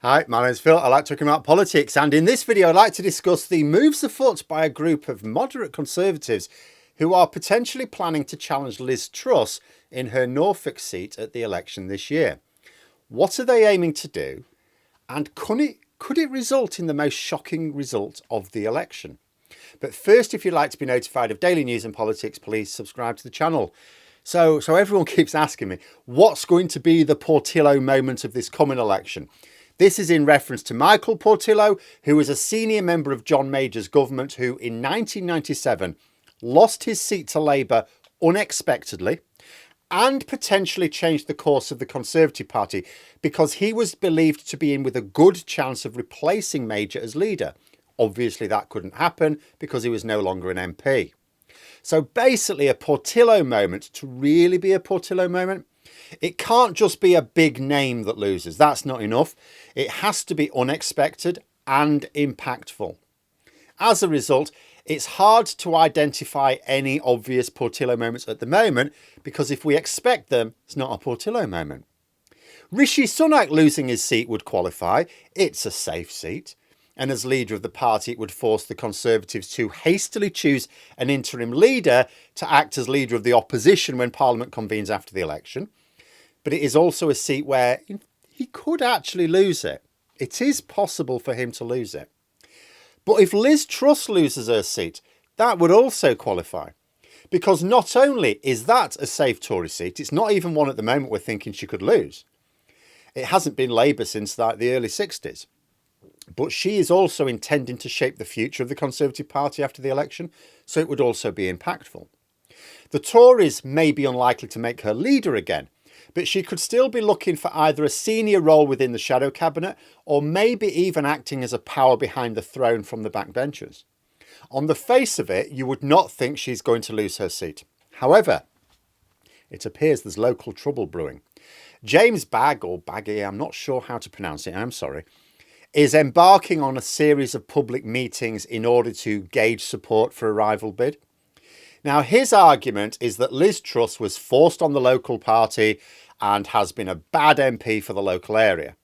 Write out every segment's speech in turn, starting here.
Hi, my name's Phil. I like talking about politics, and in this video I'd like to discuss the moves afoot by a group of moderate Conservatives who are potentially planning to challenge Liz Truss in her Norfolk seat at the election this year. What are they aiming to do, and could it result in the most shocking result of the election? But first, if you'd like to be notified of daily news and politics, please subscribe to the channel. So everyone keeps asking me, what's going to be the Portillo moment of this coming election? This is in reference to Michael Portillo, who was a senior member of John Major's government, who in 1997 lost his seat to Labour unexpectedly and potentially changed the course of the Conservative Party because he was believed to be in with a good chance of replacing Major as leader. Obviously, that couldn't happen because he was no longer an MP. So basically, a Portillo moment, to really be a Portillo moment, it can't just be a big name that loses. That's not enough. It has to be unexpected and impactful. As a result, it's hard to identify any obvious Portillo moments at the moment because if we expect them, it's not a Portillo moment. Rishi Sunak losing his seat would qualify. It's a safe seat. And as leader of the party, it would force the Conservatives to hastily choose an interim leader to act as leader of the opposition when Parliament convenes after the election. But it is also a seat where he could actually lose it. It is possible for him to lose it. But if Liz Truss loses her seat, that would also qualify. Because not only is that a safe Tory seat, it's not even one at the moment we're thinking she could lose. It hasn't been Labour since the early 60s. But she is also intending to shape the future of the Conservative Party after the election, so it would also be impactful. The Tories may be unlikely to make her leader again, but she could still be looking for either a senior role within the shadow cabinet or maybe even acting as a power behind the throne from the backbenchers. On the face of it, you would not think she's going to lose her seat. However, it appears there's local trouble brewing. James Bagg, or Baggy, I'm not sure how to pronounce it, I'm sorry, is embarking on a series of public meetings in order to gauge support for a rival bid. Now, his argument is that Liz Truss was forced on the local party and has been a bad MP for the local area.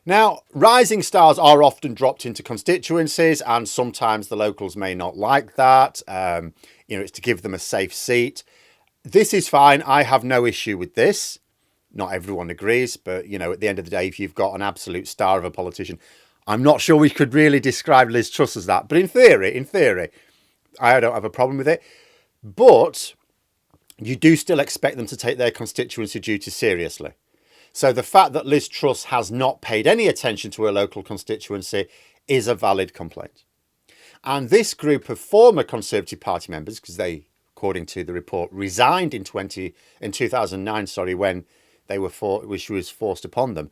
Now, rising stars are often dropped into constituencies and sometimes the locals may not like that. It's to give them a safe seat. This is fine. I have no issue with this. Not everyone agrees, but, at the end of the day, if you've got an absolute star of a politician, I'm not sure we could really describe Liz Truss as that. But in theory, I don't have a problem with it. But you do still expect them to take their constituency duties seriously. So the fact that Liz Truss has not paid any attention to her local constituency is a valid complaint. And this group of former Conservative Party members, because they, according to the report, resigned in 2009, when which was forced upon them.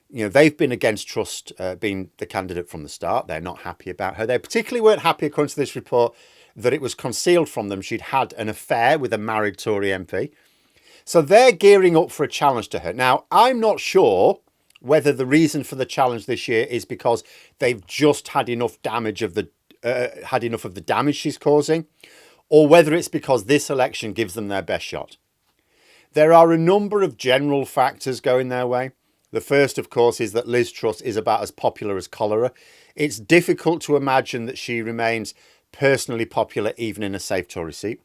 They've been against Truss being the candidate from the start. They're not happy about her. They particularly weren't happy, according to this report, that it was concealed from them she'd had an affair with a married Tory MP. So they're gearing up for a challenge to her. Now, I'm not sure whether the reason for the challenge this year is because they've just had enough of the damage she's causing, or whether it's because this election gives them their best shot. There are a number of general factors going their way. The first, of course, is that Liz Truss is about as popular as cholera. It's difficult to imagine that she remains personally popular even in a safe Tory seat.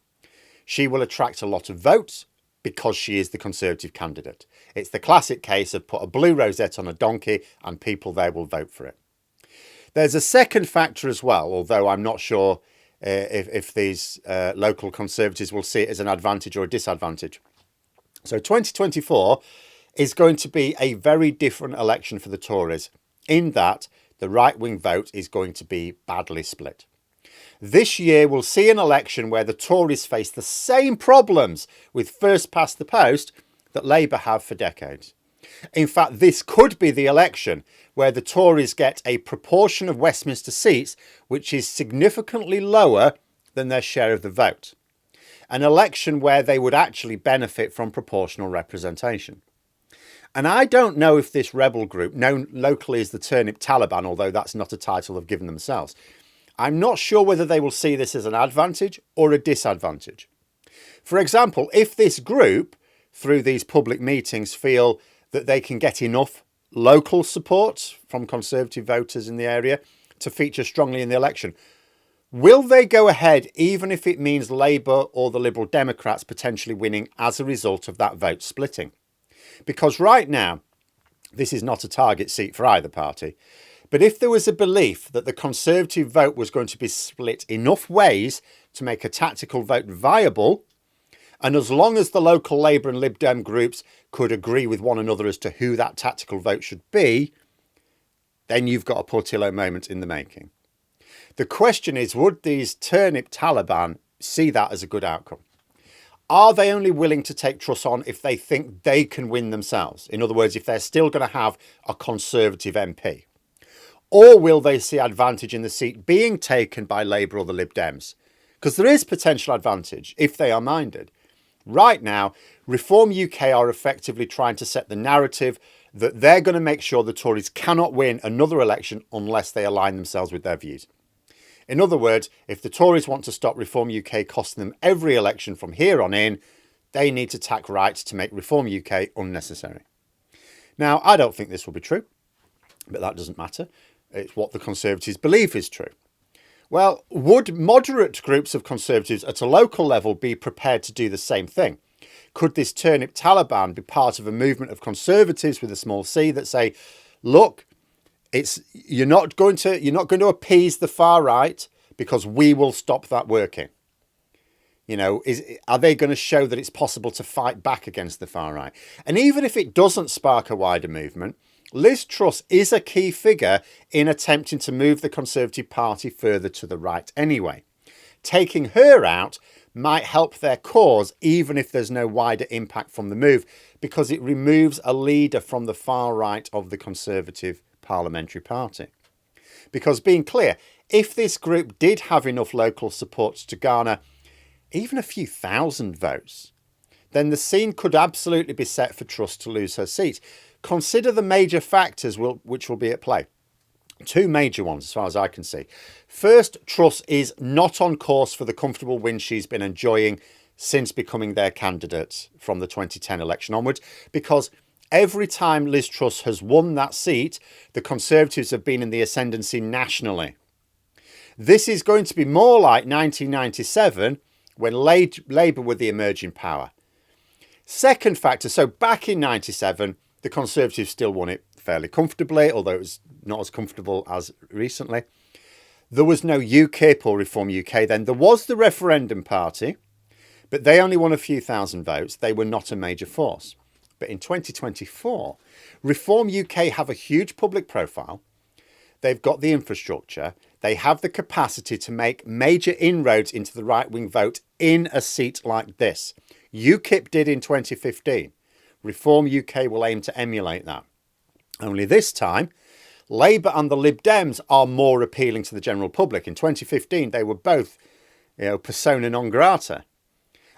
She will attract a lot of votes because she is the Conservative candidate. It's the classic case of put a blue rosette on a donkey and people there will vote for it. There's a second factor as well, although I'm not sure if these local Conservatives will see it as an advantage or a disadvantage. So 2024 is going to be a very different election for the Tories in that the right-wing vote is going to be badly split. This year we'll see an election where the Tories face the same problems with first past the post that Labour have for decades. In fact, this could be the election where the Tories get a proportion of Westminster seats which is significantly lower than their share of the vote. An election where they would actually benefit from proportional representation. And I don't know if this rebel group, known locally as the Turnip Taliban, although that's not a title they've given themselves, I'm not sure whether they will see this as an advantage or a disadvantage. For example, if this group, through these public meetings, feel that they can get enough local support from Conservative voters in the area to feature strongly in the election. Will they go ahead even if it means Labour or the Liberal Democrats potentially winning as a result of that vote splitting? Because right now, this is not a target seat for either party. But if there was a belief that the Conservative vote was going to be split enough ways to make a tactical vote viable, and as long as the local Labour and Lib Dem groups could agree with one another as to who that tactical vote should be, then you've got a Portillo moment in the making. The question is, would these turnip Taliban see that as a good outcome? Are they only willing to take Truss on if they think they can win themselves? In other words, if they're still going to have a Conservative MP? Or will they see advantage in the seat being taken by Labour or the Lib Dems? Because there is potential advantage if they are minded. Right now, Reform UK are effectively trying to set the narrative that they're going to make sure the Tories cannot win another election unless they align themselves with their views. In other words, if the Tories want to stop Reform UK costing them every election from here on in, they need to tack right to make Reform UK unnecessary. Now, I don't think this will be true, but that doesn't matter. It's what the Conservatives believe is true. Well, would moderate groups of Conservatives at a local level be prepared to do the same thing? Could this turnip Taliban be part of a movement of Conservatives with a small c that say, look, you're not going to appease the far right because we will stop that working? You know, are they going to show that it's possible to fight back against the far right? And even if it doesn't spark a wider movement, Liz Truss is a key figure in attempting to move the Conservative Party further to the right anyway. Taking her out might help their cause even if there's no wider impact from the move, because it removes a leader from the far right of the Conservative Parliamentary Party. Because being clear, if this group did have enough local support to garner even a few thousand votes, then the scene could absolutely be set for Truss to lose her seat. Consider the major factors which will be at play. Two major ones as far as I can see. First, Truss is not on course for the comfortable win she's been enjoying since becoming their candidate from the 2010 election onwards, because every time Liz Truss has won that seat, the Conservatives have been in the ascendancy nationally. This is going to be more like 1997 when Labour were the emerging power. Second factor, so back in 97, the Conservatives still won it fairly comfortably, although it was not as comfortable as recently. There was no UKIP or Reform UK then. There was the Referendum Party, but they only won a few thousand votes. They were not a major force. But in 2024, Reform UK have a huge public profile. They've got the infrastructure. They have the capacity to make major inroads into the right-wing vote in a seat like this. UKIP did in 2015. Reform UK will aim to emulate that. Only this time, Labour and the Lib Dems are more appealing to the general public. In 2015, they were both, persona non grata.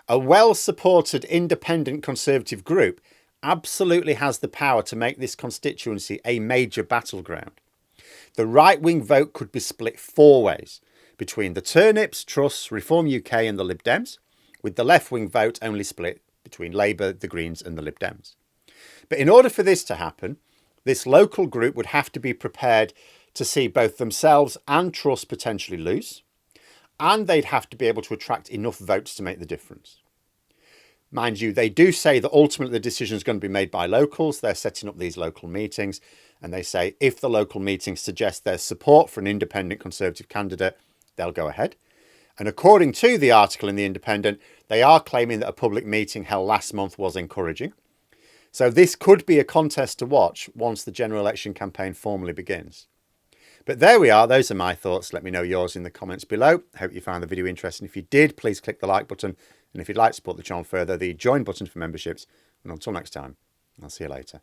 A well-supported independent Conservative group absolutely has the power to make this constituency a major battleground. The right-wing vote could be split four ways, between the Turnips, Truss, Reform UK and the Lib Dems, with the left-wing vote only split between Labour, the Greens and the Lib Dems. But in order for this to happen, this local group would have to be prepared to see both themselves and Truss potentially lose, and they'd have to be able to attract enough votes to make the difference. Mind you, they do say that ultimately the decision is going to be made by locals. They're setting up these local meetings, and they say if the local meetings suggest there's support for an independent Conservative candidate, they'll go ahead. And according to the article in The Independent, they are claiming that a public meeting held last month was encouraging. So this could be a contest to watch once the general election campaign formally begins. But there we are. Those are my thoughts. Let me know yours in the comments below. Hope you found the video interesting. If you did, please click the like button. And if you'd like to support the channel further, the join button for memberships. And until next time, I'll see you later.